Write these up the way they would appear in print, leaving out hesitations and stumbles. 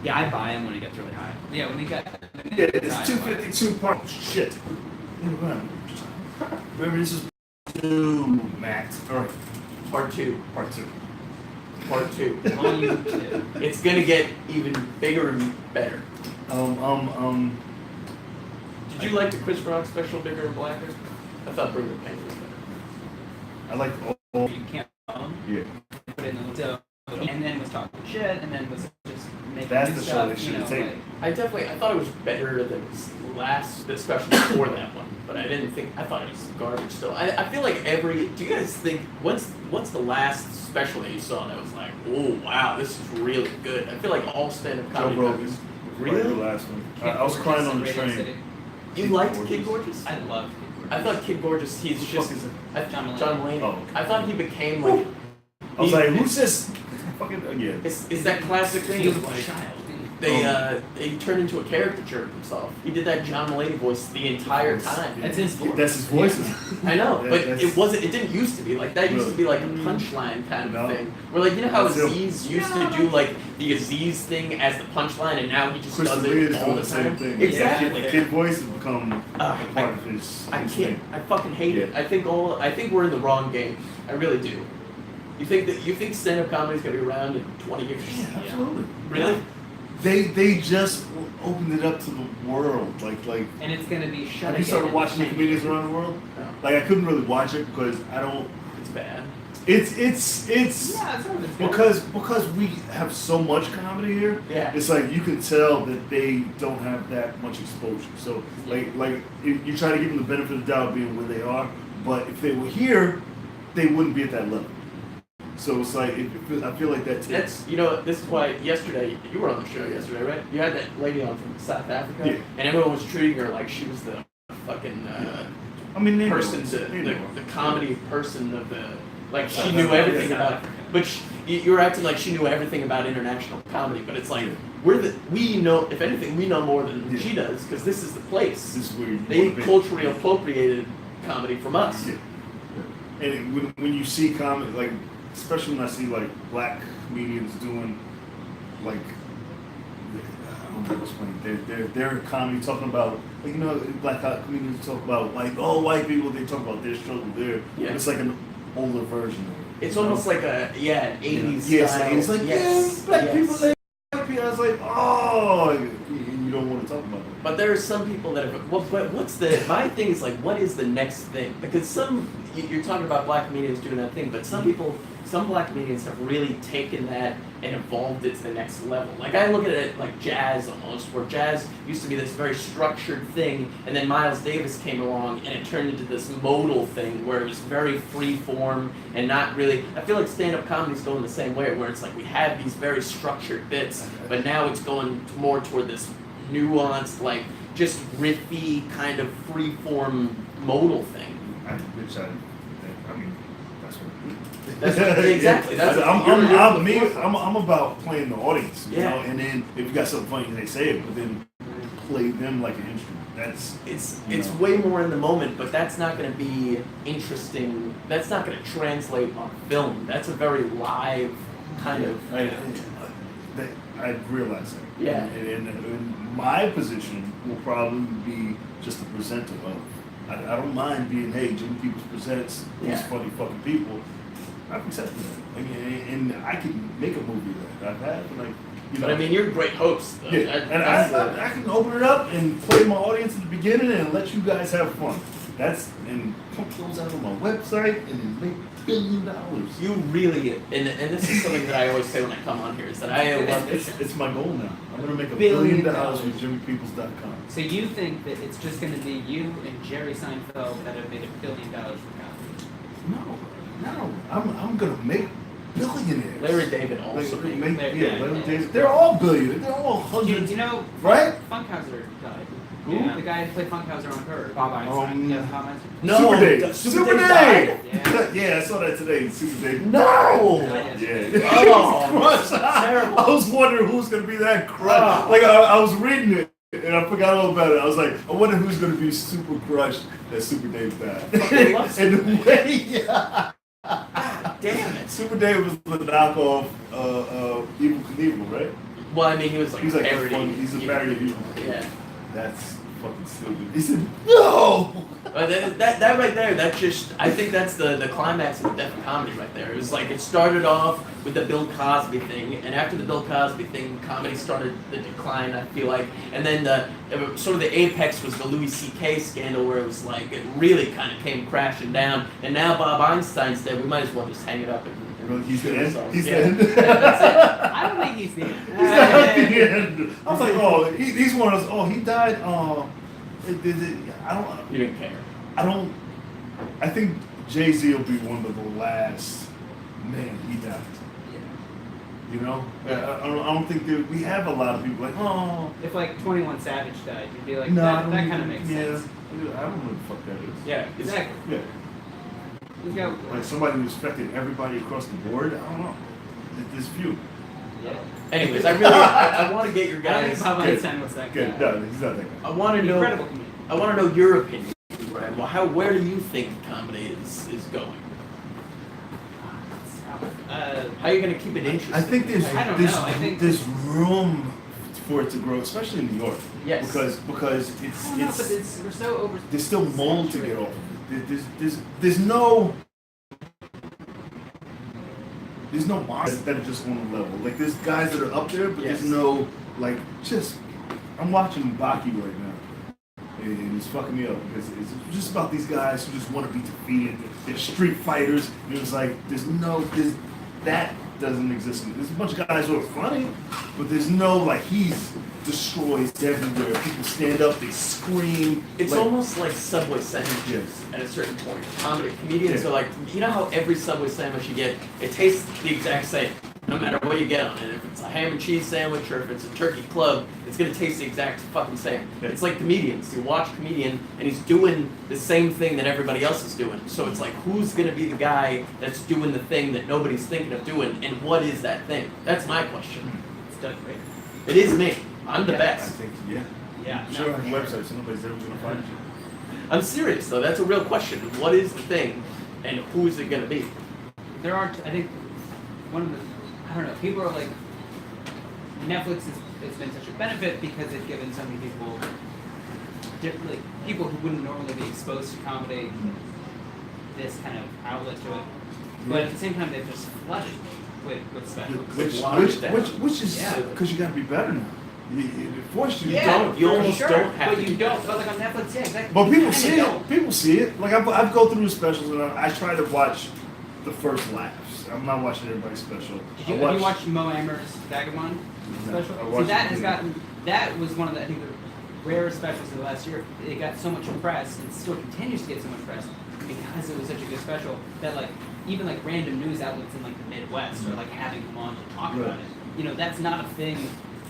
Yeah, I buy them when it gets really high. Yeah, when they get. Yeah, it's 252 part. Shit. Remember, this is 2 max. All right. Part 2. Part 2. Part 2. Volume 2. It's gonna get even bigger and better. Did you like the Chris Rock special, Bigger and Blacker? I thought Bigger and Blacker was better. I like all. You can't phone. Yeah. Put it in the window. And then was talking shit, and then was just making That's new the show stuff, they should have taken. I thought it was better than the special before that one, but I thought it was garbage still. I feel like do you guys think, what's the last special that you saw that was like, oh wow, this is really good? I feel like all stand-up comedy Joe Rogan. movies. Really? The last one. I was crying on the train. You liked Kid Gorgeous? I love Kid Gorgeous. I thought Kid Gorgeous, he's just... John Mulaney. Oh, okay. I thought he became like... I was like, who's this? Fucking, yeah. It's that classic thing He was of a like... child. They turned into a caricature of himself. He did that John Mulaney voice the entire time. That's his voice. That's his voice. I know, Yeah, but that's- it didn't used to be like that. Used to be like a punchline kind of thing. Where like, you know how That's it. Aziz used to do like the Aziz thing as the punchline, and now he just Chris does D'Elia it is all doing the the same time. thing. Exactly. Kid voice has become a part of his I thing. can't. I fucking hate it. Yeah. I think we're in the wrong game. I really do. You think stand-up comedy is gonna be around in 20 years? Yeah, absolutely. Really? They just opened it up to the world. Like And it's gonna be shut have you started again. watching the comedians around the world? No. Like I couldn't really watch it because I don't. It's bad. It's Yeah, it's not because we have so much comedy here. Yeah. It's like you can tell that they don't have that much exposure. So like you try to give them the benefit of the doubt being where they are, but if they were here, they wouldn't be at that level. So it's like I feel like that. That's this is why yesterday you were on the show yesterday, right? You had that lady on from South Africa, Yeah. and everyone was treating her like she was the fucking I mean, they person, know. the comedy person of the like she knew everything about. But you were acting like she knew everything about international comedy, but it's like we know, if anything, we know more than she does because this is the place. This is where you They wanna be. culturally appropriated comedy from us. Yeah. And when you see comedy, like, especially when I see, like, black comedians doing, like, I don't know what's funny, their comedy talking about, like, black comedians talk about, like, all white people, they talk about their struggle there. Yeah. It's like an older version of it. It's almost like an 80s Yes, style. it's like, yes, black yes. people, black people. I was like, oh, you don't want to talk about it. But there are some people that have. Well, but my thing is like, what is the next thing? Because you're talking about black comedians doing that thing, but some black comedians have really taken that and evolved it to the next level. Like I look at it like jazz almost, where jazz used to be this very structured thing, and then Miles Davis came along and it turned into this modal thing where it was very free form and not really. I feel like stand-up comedy's going the same way, where it's like we have these very structured bits, but now it's going more toward this nuanced, like just riffy kind of free form modal thing. I mean, that's what. That's exactly. That's I'm about playing the audience, you Yeah. know. And then if you got something funny, they say it, but then play them like an instrument. That's it's way more in the moment, but that's not going to be interesting. That's not going to translate on film. That's a very live kind of. I realize that. Yeah. And my position will probably be just a presenter of. I don't mind being, hey, Jimmy Peoples presents these funny fucking people. I've accepted that. And I can make a movie that I've had, like, you know. But I mean, you're a great host, though. Yeah, and I can open it up and play my audience at the beginning and let you guys have fun. And put those out on my website and then make $1 billion. You really, and this is something that I always say when I come on here, is that I love this. It's my goal now. I'm gonna make $1 $1 billion billion. with JimmyPeoples.com. So you think that it's just going to be you and Jerry Seinfeld that have made $1 billion for comedy? No. I'm gonna make billionaires. Larry David also. Larry David. They're all billionaires. They're all hundreds. You know, Right? Funkhauser died. Who? Yeah. The guy who played Funkhauser on her, Bob Einstein. Yeah, Bob Einstein. No, Super Dave. Super Dave Dave. died? Yeah, I saw that today. Super Dave. No! Yeah. Oh, terrible. I was wondering who's gonna be that crushed. Oh. Like I was reading it and I forgot all about it. I was like, I wonder who's gonna be super crushed that Super Dave died. And the way, God damn it. Super Dave was the knockoff Evil Knievel, right? Well, I mean, he was like He's like a parody. fun, he's a parody of you. Yeah. That's fucking stupid. He said, no! But that right there, that's just, I think that's the climax of the death of comedy right there. It was like, it started off with the Bill Cosby thing, and after the Bill Cosby thing, comedy started the decline, I feel like. And then sort of the apex was the Louis C.K. scandal, where it was like, it really kind of came crashing down. And now Bob Einstein's dead, we might as well just hang it up and Really, he's the kill end? ourselves. He's Yeah. the end? That's it. I don't think he's the He's not the end. I was like, oh, he's one of those, oh, he died, You didn't care. I think Jay-Z will be one of the last, man, he died. You know? I don't think that we have a lot of people like, oh. If like 21 Savage died, you'd be like, No, I that don't kind think- of makes yeah. sense. I don't know what the fuck that is. Yeah, exactly. Yeah. He's got, Like somebody who's affected everybody across the board, I don't know. There's few. yeah. Anyways, I want to get your I don't think guys. Bob Good. Einstein was that Good. guy. No, he's not that guy. I want to know. Incredible comedian. I want to know your opinion, Brad. Well, where do you think comedy is going? How are you going to keep it interesting? I think there's I don't know, I think- there's room for it to grow, especially in New York. Yes. Because I don't know, but it's we're so over. there's still mold to get off of it. There's no monsters that are just on the level. Like there's guys that are up there, but Yes. there's no like just. I'm watching Baki right now, and it's fucking me up because it's just about these guys who just want to be defeated. They're street fighters. And it was like that doesn't exist. There's a bunch of guys who are funny, but there's no like he's destroys everywhere. People stand up, they scream. It's like, almost like Subway sandwiches Yes. at a certain point. Comedians Yeah. are like, you know how every Subway sandwich you get, it tastes the exact same, no matter what you get on it. If it's a ham and cheese sandwich or if it's a turkey club, it's gonna taste the exact fucking same. Yeah. It's like comedians. You watch a comedian and he's doing the same thing that everybody else is doing. So it's like, who's gonna be the guy that's doing the thing that nobody's thinking of doing, and what is that thing? That's my question. It's Doug Ray. It is me. I'm the I best. think yeah. Yeah. I'm sure on the website, so nobody's ever gonna find you. I'm serious though. That's a real question. What is the thing, and who is it gonna be? There are, I think, one of the, I don't know, people are like, Netflix has been such a benefit because it's given so many people, like, people who wouldn't normally be exposed to comedy, this kind of outlet to it. But at the same time, they've just flooded with specials. Which is Yeah. because you gotta be better now. It forced you. Yeah, don't. You almost sure, don't have but to you do don't. that. But like on Netflix, yeah, exactly. But You people kinda see don't. it. People see it. Like I go through the specials and I try to watch the first laughs. I'm not watching everybody's special. Have you watched Mo Amer's Vagabond No, special? I See, watched that it. has gotten, that was one of the, I think, the rarest specials of the last year. It got so much press and still continues to get so much press because it was such a good special that like, even like random news outlets in like the Midwest are like having him on to talk about it. You know, that's not a thing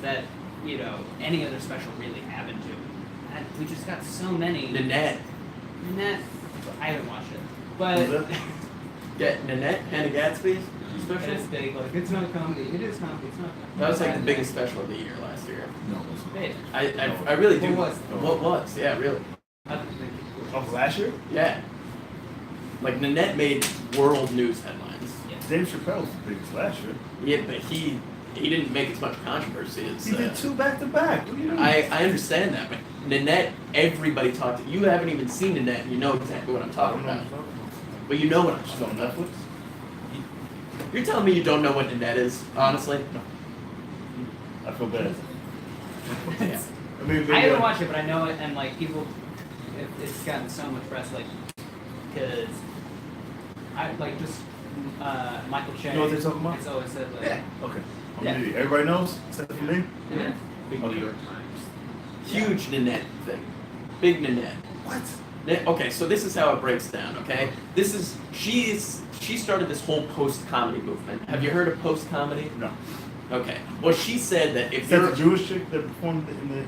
that, you know, any other special really happened to. And we just got so many. Nanette. Nanette, I haven't watched it. Was But that- Yeah, Nanette, Hannah Gadsby's it special. is big, like it's not comedy. It is comedy, it's not comedy. That was like the biggest special of the year last year. No, it wasn't. Big. I really do. What was? What was? Yeah, really. I don't think it was. Of last year? Yeah. Like Nanette made world news headlines. Dave Chappelle was the biggest last year. Yeah, but he didn't make as much controversy as. He did 2 back to back. What do you mean? I understand that, but Nanette, everybody talked. You haven't even seen Nanette, and you know exactly what I'm I talking don't know. about. But you know what I'm She's talking on about. Netflix. You're telling me you don't know what Nanette is, honestly? I feel bad. Yeah. I mean, I haven't watched it, but I know it, and like people, it's gotten so much press, like, because I like just Michael Che. You know what they're talking about? It's always said like, Yeah. Okay. I'm Yeah. an idiot. Everybody knows except for me. yeah. Big Okay. New York Times. Huge Nanette thing. Big Nanette. What? Okay, so this is how it breaks down, okay? She started this whole post-comedy movement. Have you heard of post-comedy? No. Okay. Well, she said that if Is that you're... the Jewish chick that performed in the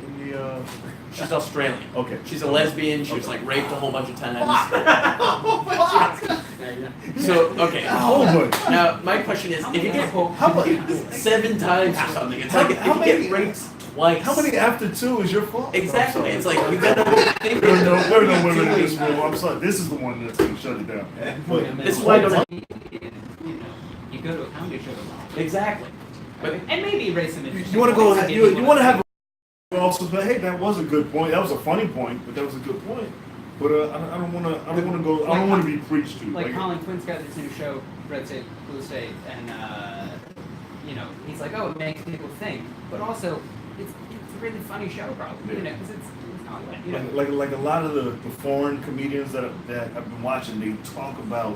She's Australian. Okay. She's a lesbian. She was Okay. like raped a whole bunch of times. Fuck! So, okay. Oh my. Now, my question is, if you get How many? 7 times or something, it's How- like if how you many- get raped twice. How many after 2 is your fault? Exactly. I'm It's sorry. like you gotta think. There are no women in doing- this room. I'm sorry. This is the one that's gonna shut it down. But This is why I don't. You know, you go to a comedy show. Exactly. But- and maybe raise some interesting You want to go? points. You want to have also, but hey, that was a good point. That was a funny point, but that was a good point. But I don't want to. I don't want to go. I don't want to be preached to. Like Colin Quinn's got this new show, Red State, Blue State, and you know, he's like, oh, it makes people think, but also it's a really funny show, probably, you know, because it's Hollywood, you know. Like a lot of the foreign comedians that I've been watching, they talk about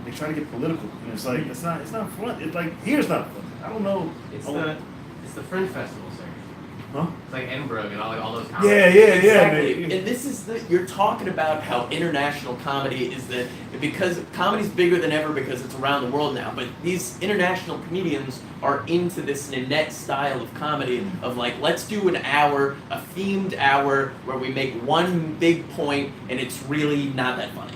they try to get political, and it's like it's not fun. It's like here's not fun. I don't know. It's the Fringe Festival, sir. Huh? It's like Edinburgh and all those. Yeah. Exactly. Man. And this is you're talking about how international comedy is because comedy's bigger than ever because it's around the world now. But these international comedians are into this Nanette style of comedy of like, let's do an hour, a themed hour where we make one big point and it's really not that funny.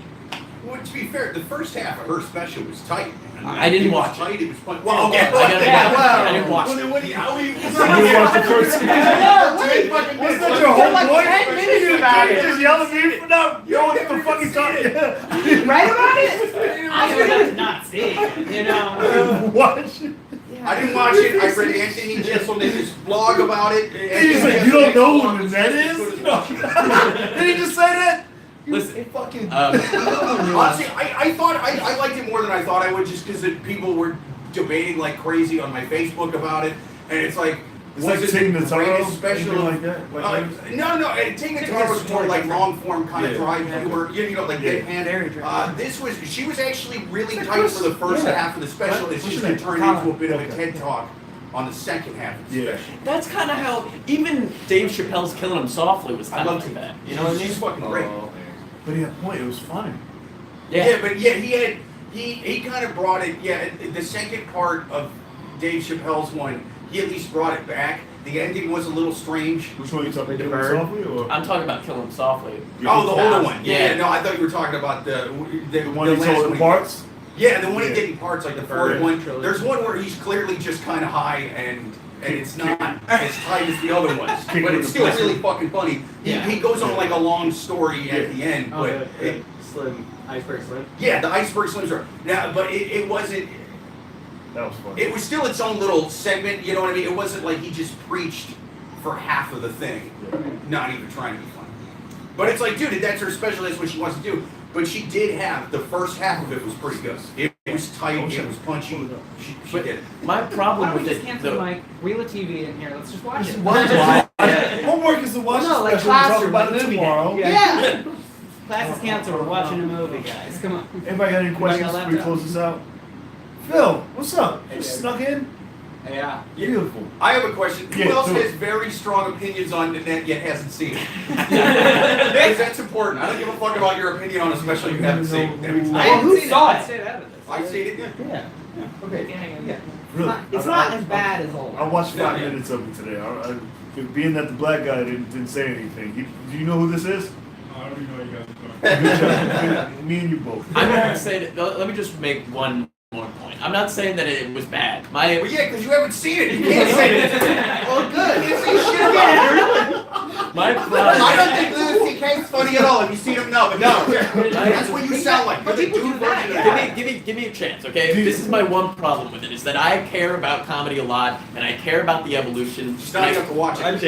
Well, to be fair, the first half of her special was tight. I didn't watch it. Tight, it was fun. Well, okay, I didn't watch it. You watched the first. Wasn't that your whole point? 10 minutes about it. Just yell at me for no. You don't want to fucking talk. Right about it? I would have not see it, you know. Watch it. I didn't watch it. I read Anthony Jeselnik's blog about it. He's like, you don't know who Nanette is? Did he just say that? Listen, Fucking. Honestly, I thought I liked it more than I thought I would, just because people were debating like crazy on my Facebook about it, and it's like. It's was like it Tig the Notaro, greatest special? anything like that? Like No. Tig Notaro was more like long form kind of Yeah. dry humor, you know, like deadpan. Very dry. She was actually really tight for the first half of the special. It's just What's turned her name? into a bit of a Okay. TED talk on the second half of the Yeah. special. that's kind of how even Dave Chappelle's Killing Him Softly was I kind of loved like it. that. You know what I mean? She's fucking great. But he had a point. It was funny. He kind of brought it. Yeah, the second part of Dave Chappelle's one, he at least brought it back. The ending was a little strange. Which one are you talking The about? bird. Softly or? I'm talking about Killing Him Softly. Oh, the older one. Yeah. No, I thought you were talking about the one he last told one in parts. Yeah, the one Yeah. he did in parts, like the fourth Bird one. trilogy. There's one where he's clearly just kind of high and it's not as tight as the other ones, Kick but with it's the still pussy. really fucking funny. Yeah. He goes on like a long story at the end, Oh, but the Slim, Iceberg Slim. yeah, the iceberg slims are. Yeah, but it wasn't. That was funny. It was still its own little segment. You know what I mean? It wasn't like he just preached for half of the thing, not even trying to be funny. But it's like, dude, that's her special. That's what she wants to do. But she did have the first half of it was pretty good. It was tight. It was punchy. She But did it. my Why problem don't we with just it, cancel my reel of TV in here? Let's just watch it. Homework is to watch No, the like special. We'll talk classroom, about like it movie tomorrow. day. Yeah. Class is canceled. We're watching a movie, guys. Come on. Everybody got any questions got a before we laptop. close this out? Phil, what's up? You snuck in? Yeah. Beautiful. I have a question. Who Yeah, else do has it. very strong opinions on Nanette yet hasn't seen it? Because that's important. I don't give a fuck about your opinion on a special you haven't seen. That means I nothing. haven't who seen saw it. it? I'd say that. I've seen it. Yeah. Okay. Yeah. Really? It's not as bad as old. I watched 5 Yeah. minutes of it today. Being that the black guy didn't say anything. Do you know who this is? I already know you guys are doing. Good job. Me and you both. I'm not saying. Let me just make one more point. I'm not saying that it was bad. Well, yeah, because you haven't seen it. You can't say it. Well, good. You can't say shit about it. my I problem. don't think Louis C.K.'s funny at all. Have you seen him? No, but no. That's what you sound like. You're the People do dude that, version of yeah. that. Give me a chance, okay? This is my one problem with it is that I care about comedy a lot and I care about the evolution. Just not enough to watch it. I don't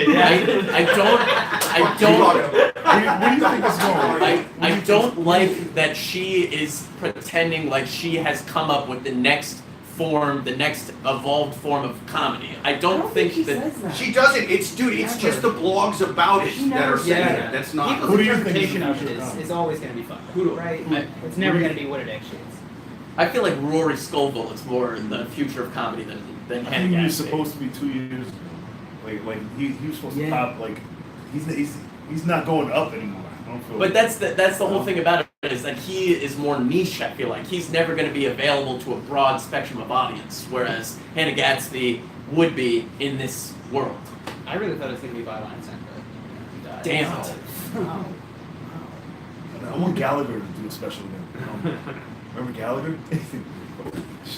Where do you think it's going? I don't like that she is pretending like she has come up with the next form, the next evolved form of comedy. I don't think that. She doesn't. It's just the blogs about it that are saying Yeah. it. That's not. People's Who do you think interpretation is of the it future of is always going to be fun, right? It's Who never do you- going to be what it actually is. I feel like Rory Scovel is more in the future of comedy than I Hannah think he was Gadsby. supposed to be 2 years ago. Like he was supposed to Yeah. pop. Like he's not going up anymore. I don't feel. But that's the whole thing about it is that he is more niche. I feel like he's never going to be available to a broad spectrum of audience, whereas Hannah Gadsby would be in this world. I really thought it was going to be Bob Einstein, but he died. Damn it. Oh. I want Gallagher to do a special again. Remember Gallagher?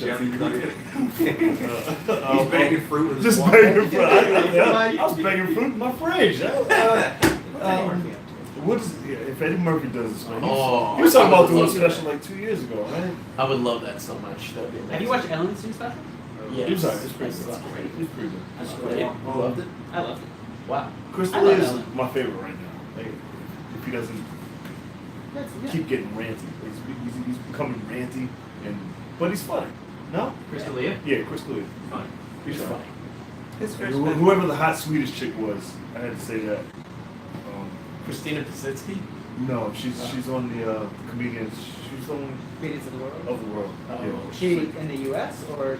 Yeah, He's He's begging fruit with his Just water. begging fruit. I was begging fruit in my fridge. What is if Eddie Murphy does this? Man, Oh, he was talking I about would doing a love that. special like 2 years ago, right? I would love that so much. That'd be amazing. Have you watched Ellen's new special? Yeah. He was alright. It's pretty That's good. great. It's pretty good. I love Yeah, it. you loved it? I loved it. Wow. Chris I D'Elia love is Ellen. my favorite right now. Like, if he doesn't That's, yeah. keep getting ranty, he's becoming ranty, but he's funny. No? Chris D'Elia? Yeah, Chris D'Elia. Fine. He's funny. His And first whoever the hot Swedish chick was, I had to say that. Christina Pazitsky? No, she's on the comedians. She's on Comedians of the world. of the world. Oh. Yeah. She in the U.S. or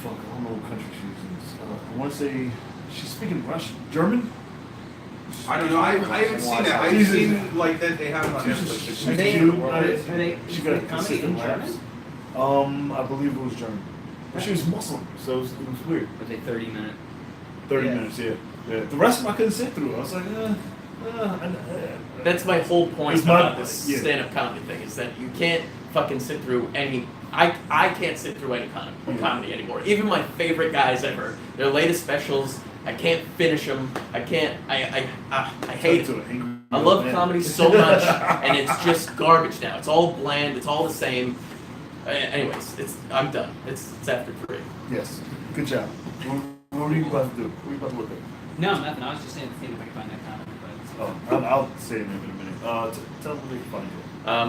Fuck, I don't know what country she's in. I want to say she's speaking Russian, German. I don't know. I haven't seen that. I've Jesus. seen like that they have it on Netflix. She's Are they- cute. are they She is got the comedy consistent in laughs. German? I believe it was German. But she was Muslim, so it was weird. Were they 30-minute? 30 Yeah. minutes, yeah. The rest of them I couldn't sit through. I was like, That's my whole point It's my- about this yeah. stand-up comedy thing is that you can't fucking sit through any. I can't sit through any comedy anymore. Even my favorite guys ever, their latest specials, I can't finish them. I can't. I hate it. I love comedy so much, and it's just garbage now. It's all bland. It's all the same. Anyways, I'm done. It's after 3. Yes, good job. What are you about to do? What are you about to look at? No, nothing. I was just saying if I could find that comment, but I'll say it in a minute. Tell them where you can find you.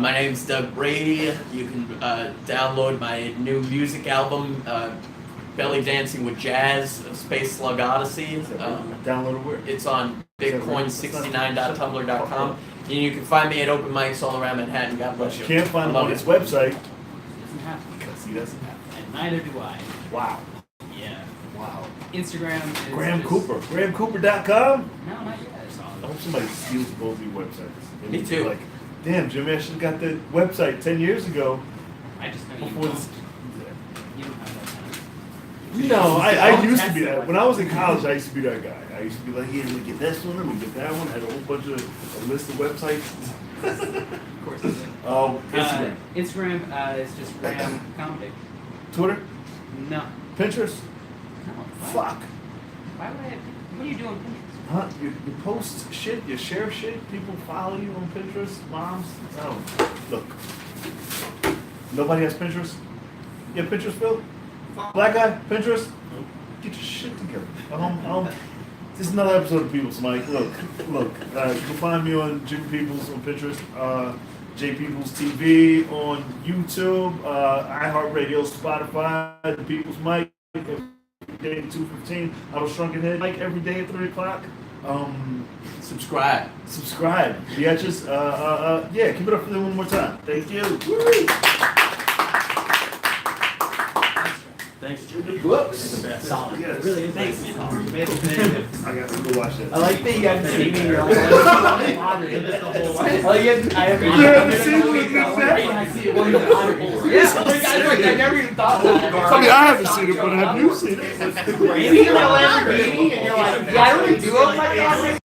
My name's Doug Brady. You can download my new music album, Belly Dancing with Jazz, Space Slug Odyssey. Download it where? It's on bitcoin69.tumblr.com. And you can find me at open mics all around Manhattan. God bless you. Can't find him Love on it. his website it doesn't happen. because he doesn't have it. And neither do I. Wow. Yeah. Wow. Instagram is Graham just, Cooper. GrahamCooper.com. No, not yet. I hope somebody steals both of your websites. And Me it's too. Like, damn, Jimmy, I should have got the website 10 years ago I just know you before don't. this. You don't have that time. No, I Don't used to test be it that. like When I that. was in college, I used to be that guy. I used to be like, yeah, let me get this one, let me get that one. I had a whole bunch of a list of websites. Of course. it is. Instagram. Instagram is just Graham Comedy. Twitter? No. Pinterest? No. Why? Fuck. Why would I? What are you doing? Pinterest? Huh? You post shit, you share shit, people follow you on Pinterest, moms. Oh, look. Nobody has Pinterest? You have Pinterest, Phil? Black guy, Pinterest? Get your shit together. This is another episode of Peoples, Mike. Look. You can find me on Jim Peoples on Pinterest, J Peoples TV on YouTube, iHeartRadio, Spotify, The Peoples Mike. Day 2:15. I was Shrunken Head Mike every day at 3 o'clock. Subscribe. Subscribe. Yeah, just yeah, keep it up for them one more time. Thank you. Thanks, Jimmy. Whoops. Solid. Yes. It really is. Thanks, nice. man. I got to go watch that. I like that you haven't seen me in your whole life. I haven't seen me in your I never even thought about it. I mean, I haven't seen it, but have you seen it? You see the Lamborghini and you're like, yeah, I really do own my car.